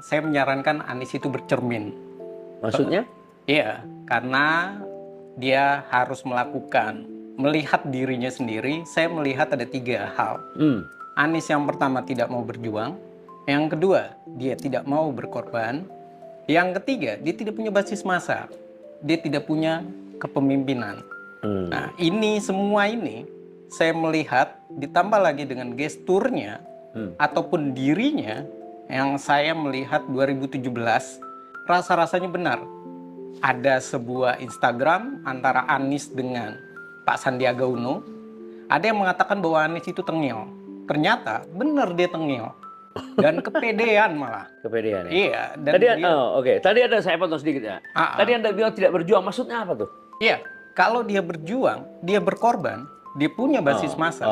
saya menyarankan Anies itu bercermin. Maksudnya? Iya, karena dia harus melihat dirinya sendiri. Saya melihat ada 3 hal. Anies yang pertama tidak mau berjuang, yang kedua dia tidak mau berkorban, yang ketiga dia tidak punya basis massa, dia tidak punya kepemimpinan. Nah semua ini saya melihat ditambah lagi dengan gesturnya ataupun dirinya yang saya melihat 2017 rasa-rasanya benar. Ada sebuah Instagram antara Anies dengan Pak Sandiaga Uno. Ada yang mengatakan bahwa Anies itu tengil. Ternyata benar dia tengil. Dan kepedean malah. Kepedean ya? Iya. Dan tadi, Tadi ada saya potong sedikit ya. Tadi Anda bilang tidak berjuang, maksudnya apa tuh? Iya. Kalau dia berjuang, dia berkorban, dia punya basis massa.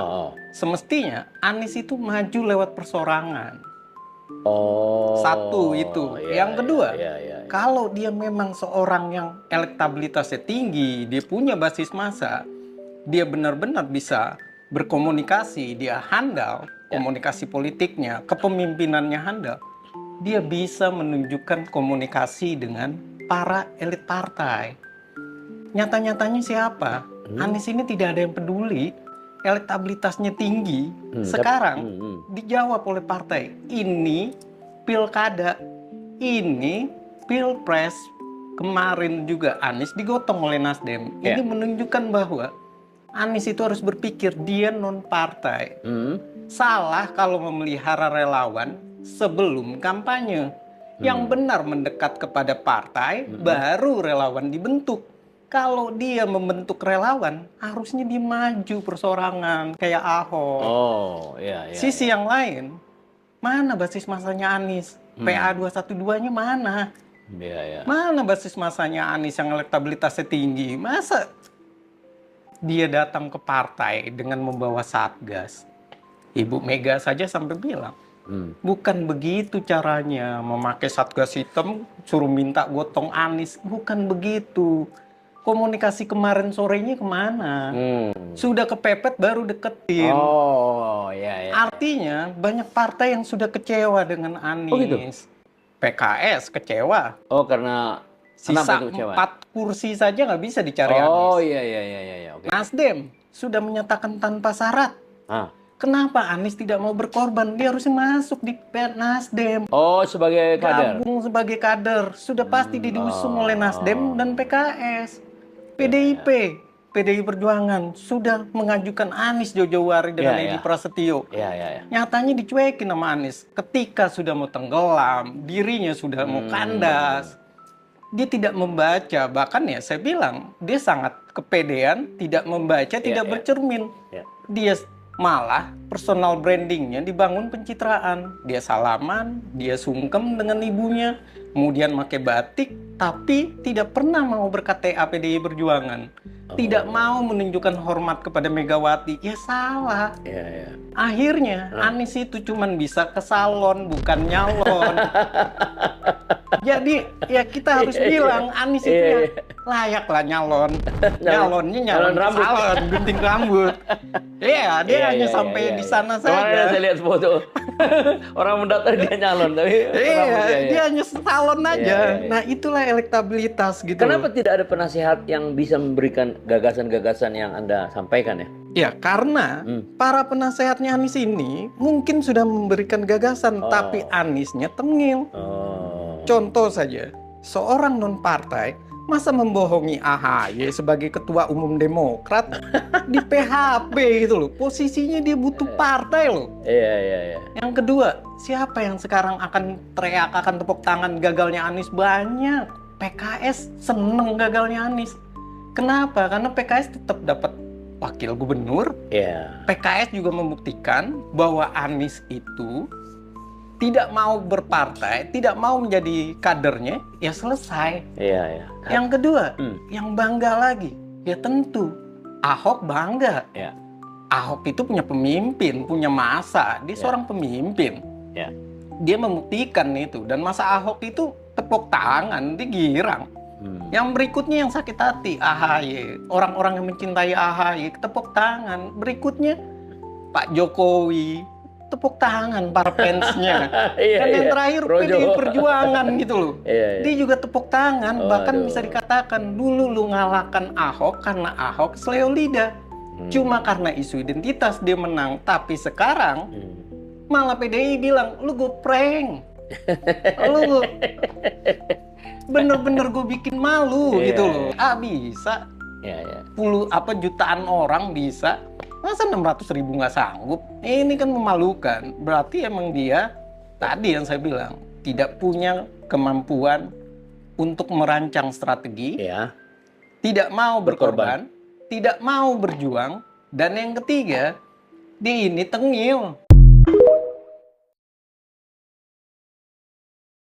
Semestinya Anies itu maju lewat persorangan. Satu itu. Yang kedua, kalau dia memang seorang yang elektabilitasnya tinggi, dia punya basis massa, dia benar-benar bisa berkomunikasi, dia handal komunikasi politiknya, kepemimpinannya handal, dia bisa menunjukkan komunikasi dengan para elit partai. Nyata-nyatanya siapa? Anies ini tidak ada yang peduli. Elektabilitasnya tinggi, sekarang dijawab oleh partai. Ini pilkada, ini pilpres, kemarin juga Anies digotong oleh Nasdem. Ini menunjukkan bahwa Anies itu harus berpikir dia non partai. Salah kalau memelihara relawan sebelum kampanye. Yang benar mendekat kepada partai, baru relawan dibentuk. Kalau dia membentuk relawan, harusnya dia maju persorangan kayak Ahok. Sisi yang lain, mana basis masanya Anies? PA 212-nya mana? Mana basis masanya Anies yang elektabilitasnya tinggi? Masa dia datang ke partai dengan membawa satgas? Ibu Mega saja sampai bilang, bukan begitu caranya memakai satgas hitam, suruh minta gotong Anies. Bukan begitu. Komunikasi kemarin sorenya kemana? Sudah kepepet baru deketin. Artinya banyak partai yang sudah kecewa dengan Anies. PKS kecewa. Karena sisa 4 kursi saja nggak bisa dicari Anies. Nasdem sudah menyatakan tanpa syarat. Kenapa Anies tidak mau berkorban? Dia harusnya masuk di Nasdem. Sebagai kader. Gabung sebagai kader. Sudah pasti diusung oleh Nasdem dan PKS. PDI Perjuangan sudah mengajukan Anies jauh-jauh hari dengan Edi Prasetyo. Nyatanya dicuekin sama Anies. Ketika sudah mau tenggelam, dirinya sudah mau kandas. Dia tidak membaca, bahkan ya saya bilang, dia sangat kepedean, tidak membaca, tidak bercermin. Dia malah personal brandingnya dibangun pencitraan. Dia salaman, dia sungkem dengan ibunya, kemudian pakai batik, tapi tidak pernah mau berKTA PDI Perjuangan. Tidak mau menunjukkan hormat kepada Megawati. Ya salah. Akhirnya Anies itu cuman bisa ke salon, bukan nyalon. Jadi ya kita harus bilang Anies itu ya layak lah nyalon. Nyalonnya nyalon rambut, salon, gunting rambut. Iya, dia hanya sampai di sana saja. Kemarin saya lihat foto orang mendaftar dia nyalon, tapi dia hanya salon aja. Nah itulah elektabilitas gitu. Kenapa tidak ada penasehat yang bisa memberikan gagasan-gagasan yang Anda sampaikan ya? Ya karena para penasehatnya Anies ini mungkin sudah memberikan gagasan, tapi Aniesnya tengil. Contoh saja, seorang non-partai masa membohongi AHY sebagai ketua umum Demokrat di PHP gitu loh. Posisinya dia butuh partai loh. Yang kedua, siapa yang sekarang akan teriak, akan tepuk tangan gagalnya Anies? Banyak. PKS seneng gagalnya Anies. Kenapa? Karena PKS tetap dapat wakil gubernur. PKS juga membuktikan bahwa Anies itu tidak mau berpartai, tidak mau menjadi kadernya, ya selesai. Yang kedua, yang bangga lagi, ya tentu Ahok bangga. Ahok itu punya pemimpin, punya masa, dia seorang pemimpin. Dia membuktikan itu, dan masa Ahok itu tepuk tangan, dia girang. Yang berikutnya yang sakit hati, AHY. Orang-orang yang mencintai AHY, tepuk tangan. Berikutnya Pak Jokowi, tepuk tangan para fansnya. Iya, Kan yang iya. terakhir Projo. PDI Perjuangan gitu loh. Iya, iya. Dia juga tepuk tangan, bahkan Waduh. bisa dikatakan dulu lu ngalahkan Ahok karena Ahok seleo lidah. Cuma karena isu identitas dia menang, tapi sekarang malah PDI bilang lu gue prank. Lu bener-bener gue bikin malu Iya, gitu loh. Bisa Iya, iya. jutaan orang bisa, masa 600.000 nggak sanggup? Ini kan memalukan. Berarti emang dia tadi yang saya bilang tidak punya kemampuan untuk merancang strategi, Iya. tidak mau berkorban, tidak mau berjuang, dan yang ketiga, dia ini tengil.